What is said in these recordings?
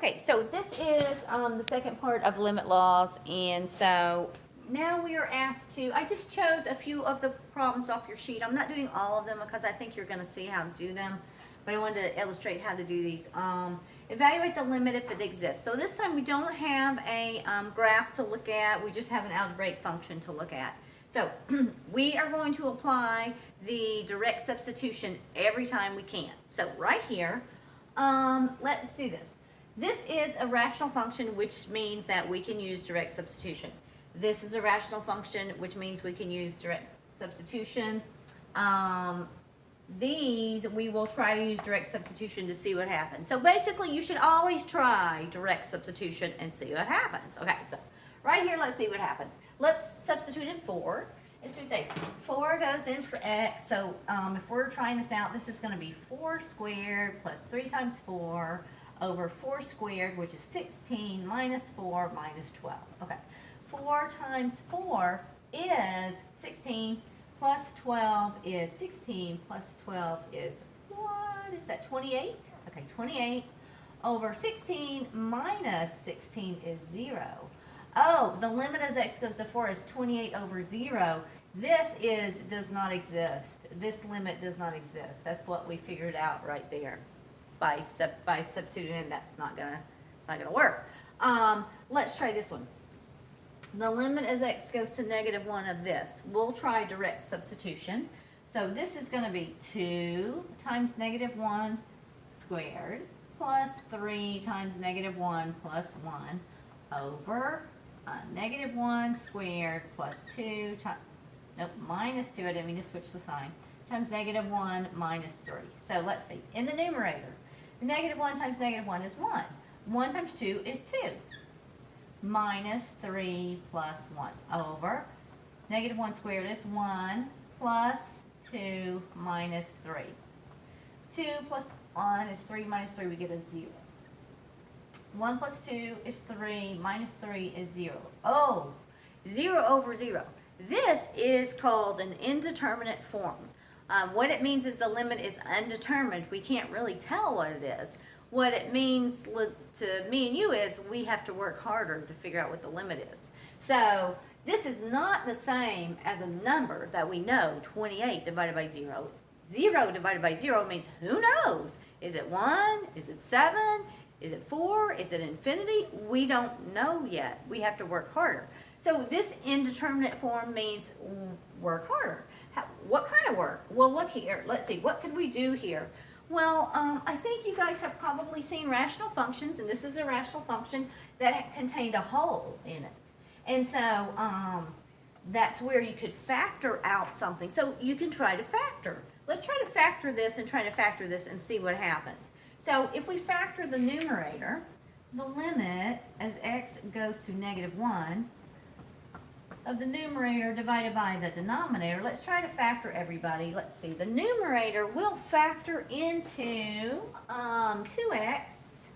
Okay, so this is the second part of limit laws, and so now we are asked to, I just chose a few of the problems off your sheet. I'm not doing all of them because I think you're going to see how to do them, but I wanted to illustrate how to do these. Evaluate the limit if it exists. So this time we don't have a graph to look at, we just have an algebraic function to look at. So we are going to apply the direct substitution every time we can. So right here, let's do this. This is a rational function, which means that we can use direct substitution. This is a rational function, which means we can use direct substitution. These, we will try to use direct substitution to see what happens. So basically, you should always try direct substitution and see what happens. Okay, so right here, let's see what happens. Let's substitute in 4. And so we say 4 goes in for x. So if we're trying this out, this is going to be 4 squared plus 3 times 4 over 4 squared, which is 16, minus 4 minus 12. Okay, 4 times 4 is 16, plus 12 is 16, plus 12 is, what is that, 28? Okay, 28 over 16 minus 16 is 0. Oh, the limit as x goes to 4 is 28 over 0. This does not exist. This limit does not exist. That's what we figured out right there. By substituting in, that's not gonna work. Let's try this one. The limit as x goes to -1 of this. We'll try direct substitution. So this is going to be 2 times -1 squared plus 3 times -1 plus 1 over -1 squared plus 2 times, nope, minus 2, I didn't mean to switch the sign, times -1 minus 3. So let's see, in the numerator, -1 times -1 is 1. 1 times 2 is 2. Minus 3 plus 1 over -1 squared is 1 plus 2 minus 3. 2 plus 1 is 3 minus 3, we get a 0. 1 plus 2 is 3 minus 3 is 0. Oh, 0 over 0. This is called an indeterminate form. What it means is the limit is undetermined. We can't really tell what it is. What it means to me and you is we have to work harder to figure out what the limit is. So this is not the same as a number that we know, 28 divided by 0. 0 divided by 0 means who knows? Is it 1? Is it 7? Is it 4? Is it infinity? We don't know yet. We have to work harder. So this indeterminate form means work harder. What kind of work? Well, look here. Let's see. What could we do here? Well, I think you guys have probably seen rational functions, and this is a rational function that contained a hole in it. And so that's where you could factor out something. So you can try to factor. Let's try to factor this and try to factor this and see what happens. So if we factor the numerator, the limit as x goes to -1 of the numerator divided by the denominator. Let's try to factor, everybody. Let's see. The numerator will factor into 2x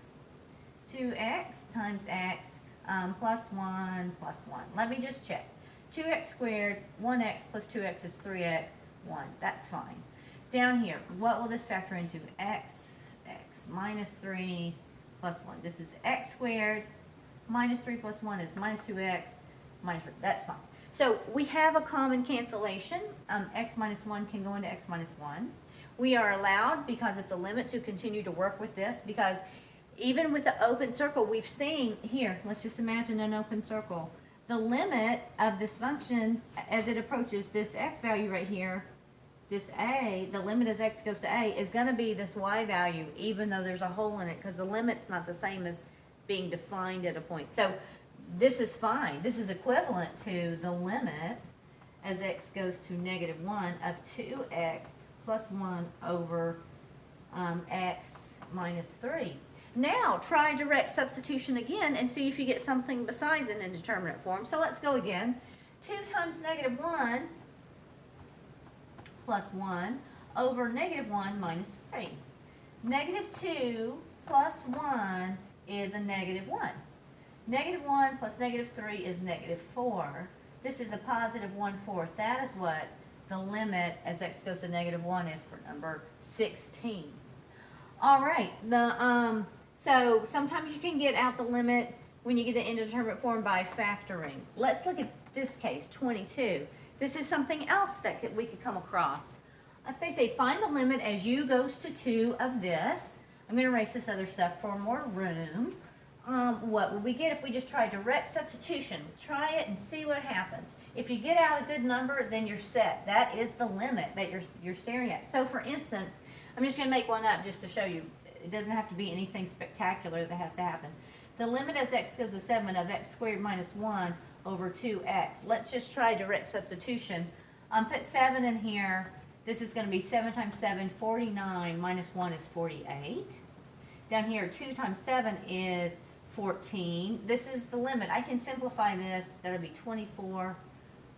times x plus 1 plus 1. Let me just check. 2x squared, 1x plus 2x is 3x, 1. That's fine. Down here, what will this factor into? X minus 3 plus 1. This is x squared. Minus 3 plus 1 is minus 2x. Minus 3. That's fine. So we have a common cancellation. X minus 1 can go into x minus 1. We are allowed, because it's a limit, to continue to work with this, because even with the open circle, we've seen here, let's just imagine an open circle. The limit of this function as it approaches this x value right here, this a, the limit as x goes to a, is going to be this y value, even though there's a hole in it, because the limit's not the same as being defined at a point. So this is fine. This is equivalent to the limit as x goes to -1 of 2x plus 1 over x minus 3. Now try direct substitution again and see if you get something besides an indeterminate form. So let's go again. 2 times -1 plus 1 over -1 minus 3. -2 plus 1 is a -1. -1 plus -3 is -4. This is a positive 1/4. That is what the limit as x goes to -1 is for number 16. All right, So sometimes you can get out the limit when you get the indeterminate form by factoring. Let's look at this case, 22. This is something else that we could come across. If they say find the limit as u goes to 2 of this, I'm going to erase this other stuff for more room. What would we get if we just try direct substitution? Try it and see what happens. If you get out a good number, then you're set. That is the limit that you're staring at. So for instance, I'm just going to make one up just to show you. It doesn't have to be anything spectacular that has to happen. The limit as x goes to 7 of x squared minus 1 over 2x. Let's just try direct substitution. Put 7 in here. This is going to be 7 times 7, 49, minus 1 is 48. Down here, 2 times 7 is 14. This is the limit. I can simplify this. That'll be 24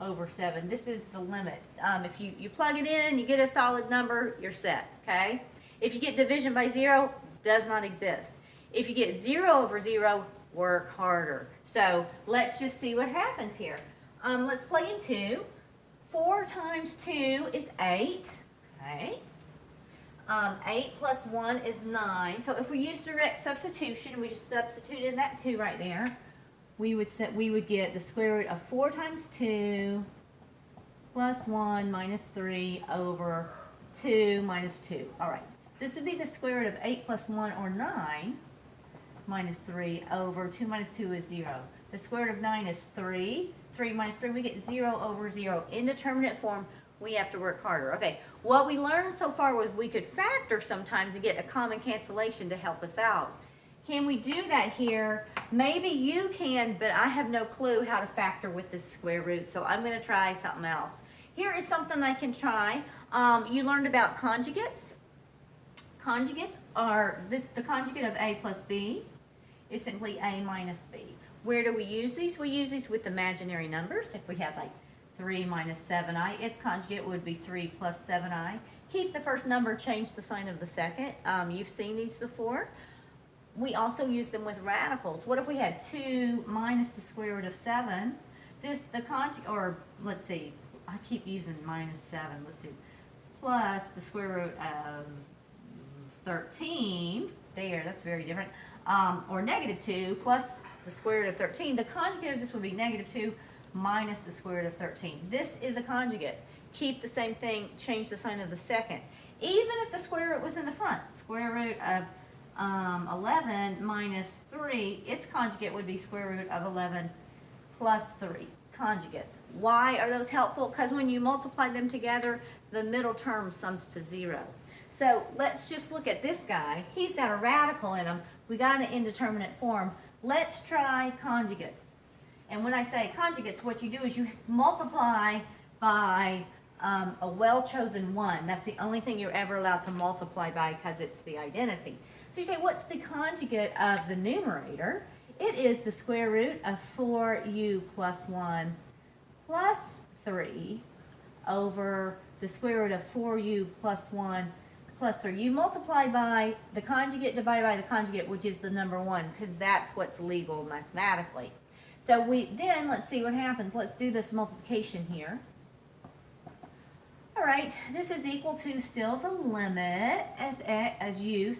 over 7. This is the limit. If you plug it in, you get a solid number, you're set, okay? If you get division by 0, does not exist. If you get 0 over 0, work harder. So let's just see what happens here. Let's plug in 2. 4 times 2 is 8, okay? 8 plus 1 is 9. So if we use direct substitution, we just substitute in that 2 right there, we would get the square root of 4 times 2 plus 1 minus 3 over 2 minus 2. All right. This would be the square root of 8 plus 1, or 9, minus 3 over 2 minus 2 is 0. The square root of 9 is 3. 3 minus 3, we get 0 over 0. Indeterminate form, we have to work harder. Okay, what we learned so far was we could factor sometimes and get a common cancellation to help us out. Can we do that here? Maybe you can, but I have no clue how to factor with this square root, so I'm going to try something else. Here is something I can try. You learned about conjugates. Conjugates are the conjugate of a plus b is simply a minus b. Where do we use these? We use these with imaginary numbers. If we had like 3 minus 7i, its conjugate would be 3 plus 7i. Keep the first number, change the sign of the second. You've seen these before. We also use them with radicals. What if we had 2 minus the square root of 7? The conjugate, or let's see, I keep using minus 7. Let's do plus the square root of 13. There, that's very different. Or negative 2 plus the square root of 13. The conjugate of this would be negative 2 minus the square root of 13. This is a conjugate. Keep the same thing, change the sign of the second. Even if the square root was in the front, square root of 11 minus 3, its conjugate would be square root of 11 plus 3. Conjugates. Why are those helpful? Because when you multiply them together, the middle term sums to 0. So let's just look at this guy. He's got a radical in him. We got an indeterminate form. Let's try conjugates. And when I say conjugates, what you do is you multiply by a well-chosen 1. That's the only thing you're ever allowed to multiply by because it's the identity. So you say, what's the conjugate of the numerator? It is the square root of 4u plus 1 plus 3 over the square root of 4u plus 1 plus 3. You multiply by the conjugate divided by the conjugate, which is the number 1, because that's what's legal mathematically. So let's see what happens. Let's do this multiplication here. All right, this is equal to still the limit as u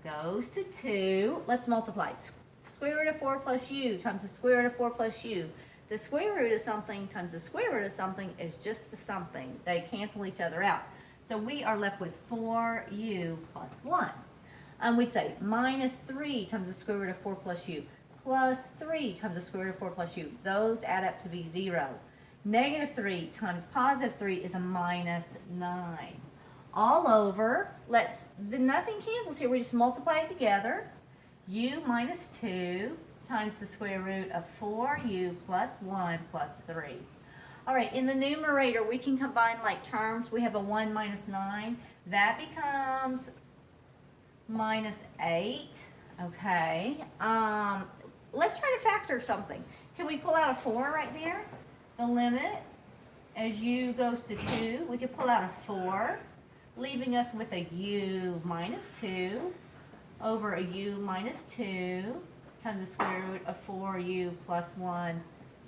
goes to 2. Let's multiply. Square root of 4 plus u times the square root of 4 plus u. The square root of something times the square root of something is just the something. They cancel each other out. So we are left with 4u plus 1. We'd say minus 3 times the square root of 4 plus u plus 3 times the square root of 4 plus u. Those add up to be 0. Negative 3 times positive 3 is a minus 9. All over, nothing cancels here. We just multiply it together. U minus 2 times the square root of 4u plus 1 plus 3. All right, in the numerator, we can combine like terms. We have a 1 minus 9. That becomes minus 8. Okay. Let's try to factor something. Can we pull out a 4 right there? The limit as u goes to 2, we could pull out a 4, leaving us with a u minus 2 over a u minus 2 times the square root of 4u plus 1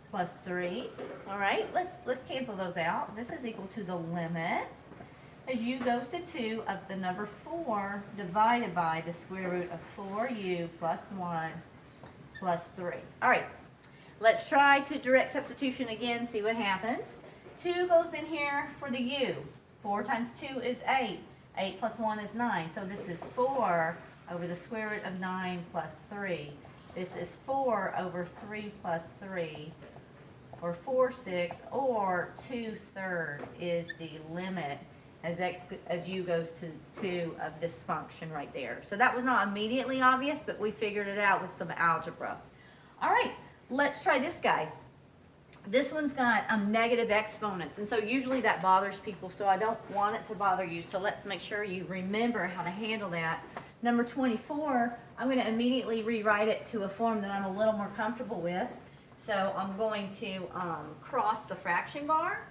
plus 3. All right, let's cancel those out. This is equal to the limit. as u goes to 2 of the number 4 divided by the square root of 4u plus 1 plus 3. All right, let's try to direct substitution again, see what happens. 2 goes in here for the u. 4 times 2 is 8. 8 plus 1 is 9. So this is 4 over the square root of 9 plus 3. This is 4 over 3 plus 3, or 4/6, or 2/3 is the limit as u goes to 2 of this function right there. So that was not immediately obvious, but we figured it out with some algebra. All right, let's try this guy. This one's got negative exponents, and so usually that bothers people, so I don't want it to bother you. So let's make sure you remember how to handle that. Number 24, I'm going to immediately rewrite it to a form that I'm a little more comfortable with. So I'm going to cross the fraction bar.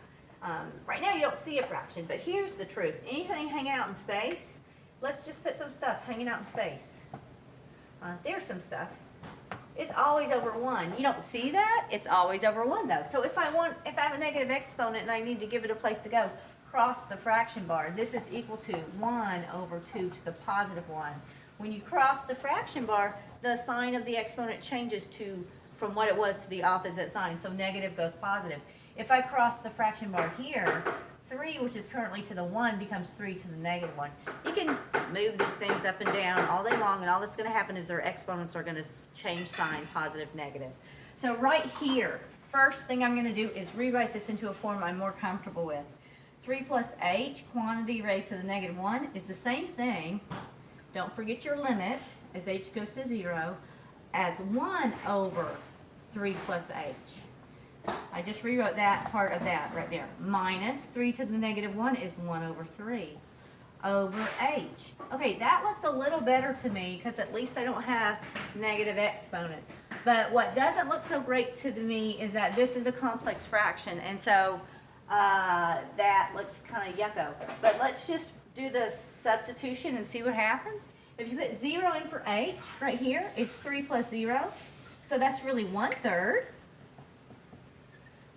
Right now you don't see a fraction, but here's the truth. Anything hanging out in space, let's just put some stuff hanging out in space. There's some stuff. It's always over 1. You don't see that? It's always over 1 though. So if I have a negative exponent and I need to give it a place to go, cross the fraction bar. This is equal to 1 over 2 to the positive 1. When you cross the fraction bar, the sign of the exponent changes from what it was to the opposite sign. So negative goes positive. If I cross the fraction bar here, 3, which is currently to the 1, becomes 3 to the negative 1. You can move these things up and down all day long, and all that's going to happen is their exponents are going to change sign, positive, negative. So right here, first thing I'm going to do is rewrite this into a form I'm more comfortable with. 3 plus h, quantity raised to the negative 1, is the same thing. Don't forget your limit, as h goes to 0, as 1 over 3 plus h. I just rewrote that part of that right there. Minus 3 to the negative 1 is 1 over 3 over h. Okay, that looks a little better to me because at least I don't have negative exponents. But what doesn't look so great to me is that this is a complex fraction, and so that looks kind of yucko. But let's just do the substitution and see what happens. If you put 0 in for h right here, it's 3 plus 0. So that's really 1/3.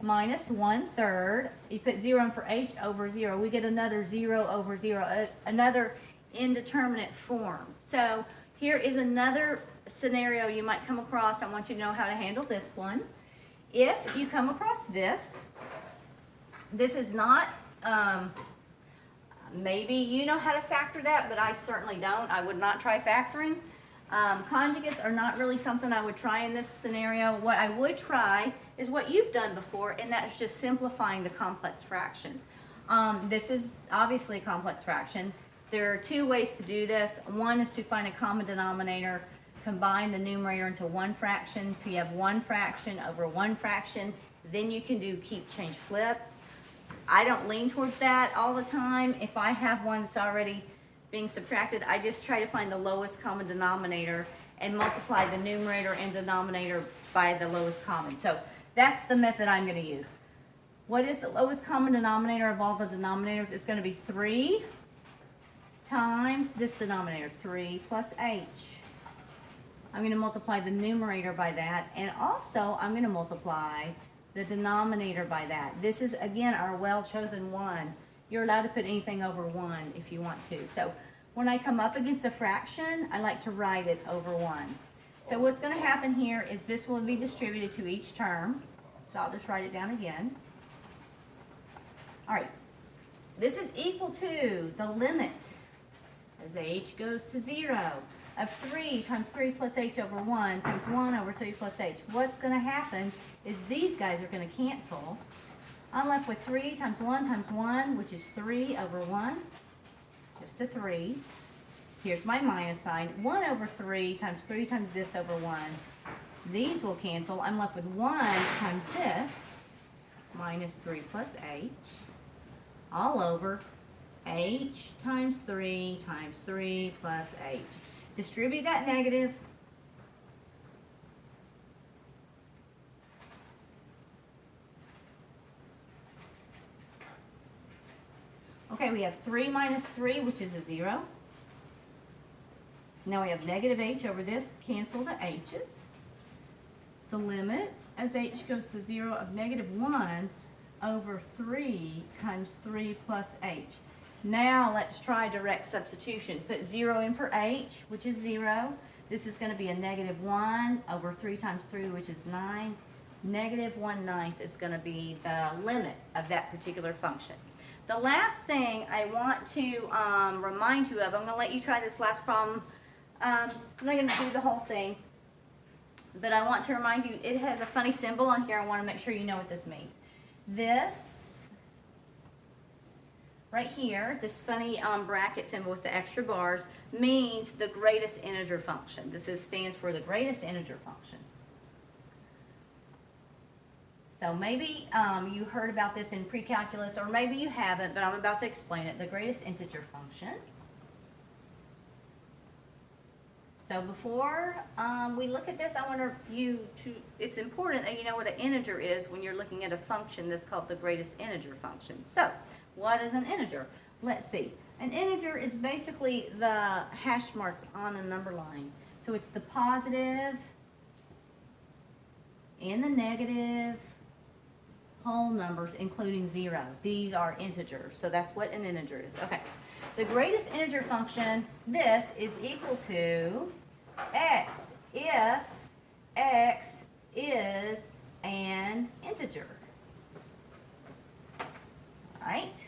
Minus 1/3. You put 0 in for h over 0. We get another 0 over 0, another indeterminate form. So here is another scenario you might come across. I want you to know how to handle this one. If you come across this is not, maybe you know how to factor that, but I certainly don't. I would not try factoring. Conjugates are not really something I would try in this scenario. What I would try is what you've done before, and that's just simplifying the complex fraction. This is obviously a complex fraction. There are 2 ways to do this. One is to find a common denominator, combine the numerator into one fraction till you have one fraction over one fraction. Then you can do keep, change, flip. I don't lean towards that all the time. If I have one that's already being subtracted, I just try to find the lowest common denominator and multiply the numerator and denominator by the lowest common. So that's the method I'm going to use. What is the lowest common denominator of all the denominators? It's going to be 3 times this denominator, 3 plus h. I'm going to multiply the numerator by that, and also I'm going to multiply the denominator by that. This is, again, our well-chosen 1. You're allowed to put anything over 1 if you want to. So when I come up against a fraction, I like to write it over 1. So what's going to happen here is this will be distributed to each term. So I'll just write it down again. All right. This is equal to the limit as h goes to 0 of 3 times 3 plus h over 1 times 1 over 3 plus h. What's going to happen is these guys are going to cancel. I'm left with 3 times 1, which is 3 over 1, just a 3. Here's my minus sign. 1 over 3 times this over 1. These will cancel. I'm left with 1 times this, minus 3 plus h, all over h times 3 plus h. Distribute that negative. Okay, we have 3 minus 3, which is a 0. Now we have negative h over this, cancel the h's. The limit as h goes to 0 of negative 1 over 3 times 3 plus h. Now let's try direct substitution. Put 0 in for h, which is 0. This is going to be a -1 over 3 times 3, which is 9. -1/9 is going to be the limit of that particular function. The last thing I want to remind you of, I'm going to let you try this last problem. I'm not going to do the whole thing, but I want to remind you, it has a funny symbol on here. I want to make sure you know what this means. This, right here, this funny bracket symbol with the extra bars, means the greatest integer function. This stands for the greatest integer function. So maybe you heard about this in pre-calculus, or maybe you haven't, but I'm about to explain it. The greatest integer function. So before we look at this, I want you to, it's important that you know what an integer is when you're looking at a function that's called the greatest integer function. So what is an integer? Let's see. An integer is basically the hash marks on a number line. So it's the positive and the negative whole numbers, including 0. These are integers, so that's what an integer is. Okay, the greatest integer function, this is equal to x if x is an integer. All right,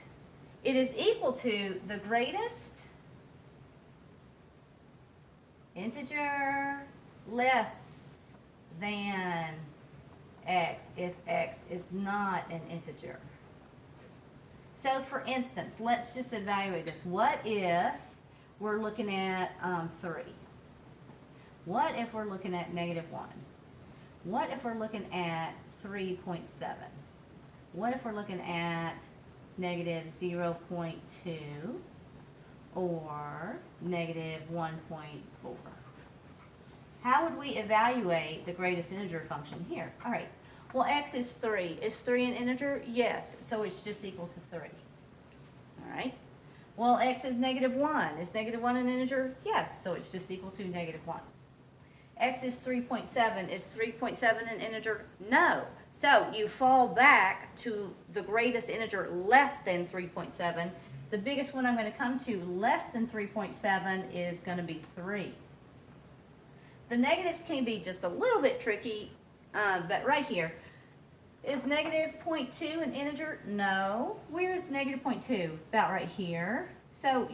it is equal to the greatest integer less than x if x is not an integer. So for instance, let's just evaluate this. What if we're looking at 3? What if we're looking at -1? What if we're looking at 3.7? What if we're looking at -0.2 or -1.4? How would we evaluate the greatest integer function here? All right, well, x is 3. Is 3 an integer? Yes, so it's just equal to 3. All right, well, x is -1. Is -1 an integer? Yes, so it's just equal to -1. X is 3.7. Is 3.7 an integer? No. So you fall back to the greatest integer less than 3.7. The biggest one I'm going to come to less than 3.7 is going to be 3. The negatives can be just a little bit tricky, but right here, is -0.2 an integer? No. Where is -0.2? About right here. So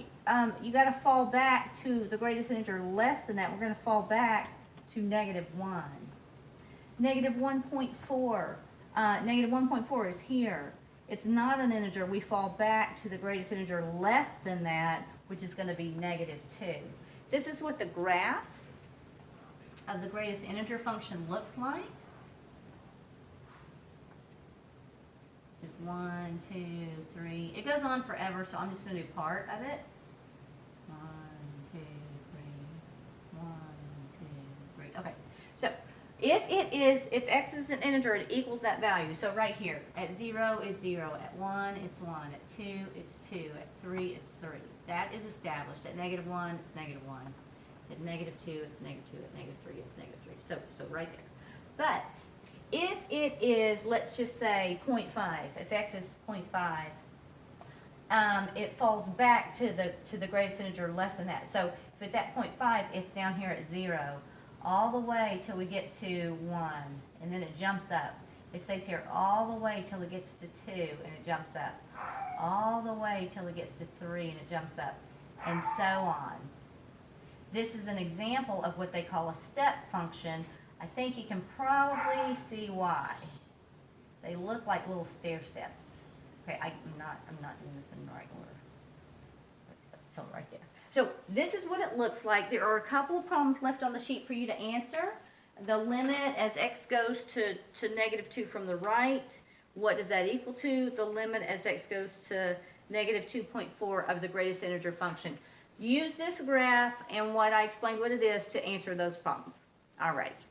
you got to fall back to the greatest integer less than that. We're going to fall back to -1. -1.4. -1.4 is here. It's not an integer. We fall back to the greatest integer less than that, which is going to be -2. This is what the graph of the greatest integer function looks like. This is 1, 2, 3. It goes on forever, so I'm just going to do part of it. 1, 2, 3. 1, 2, 3. Okay. So if x is an integer, it equals that value. So right here, at 0, it's 0. At 1, it's 1. At 2, it's 2. At 3, it's 3. That is established. At -1, it's -1. At -2, it's -2. At -3, it's -3. So right there. But if it is, let's just say 0.5, if x is 0.5, it falls back to the greatest integer less than that. So if it's at 0.5, it's down here at 0, all the way till we get to 1, and then it jumps up. It stays here all the way till it gets to 2, and it jumps up. All the way till it gets to 3, and it jumps up, and so on. This is an example of what they call a step function. I think you can probably see why. They look like little stair steps. Okay, I'm not doing this in the right order. So right there. So this is what it looks like. There are a couple of problems left on the sheet for you to answer. The limit as x goes to -2 from the right. What does that equal to? The limit as x goes to -2.4 of the greatest integer function. Use this graph and what I explained what it is to answer those problems. Alrighty.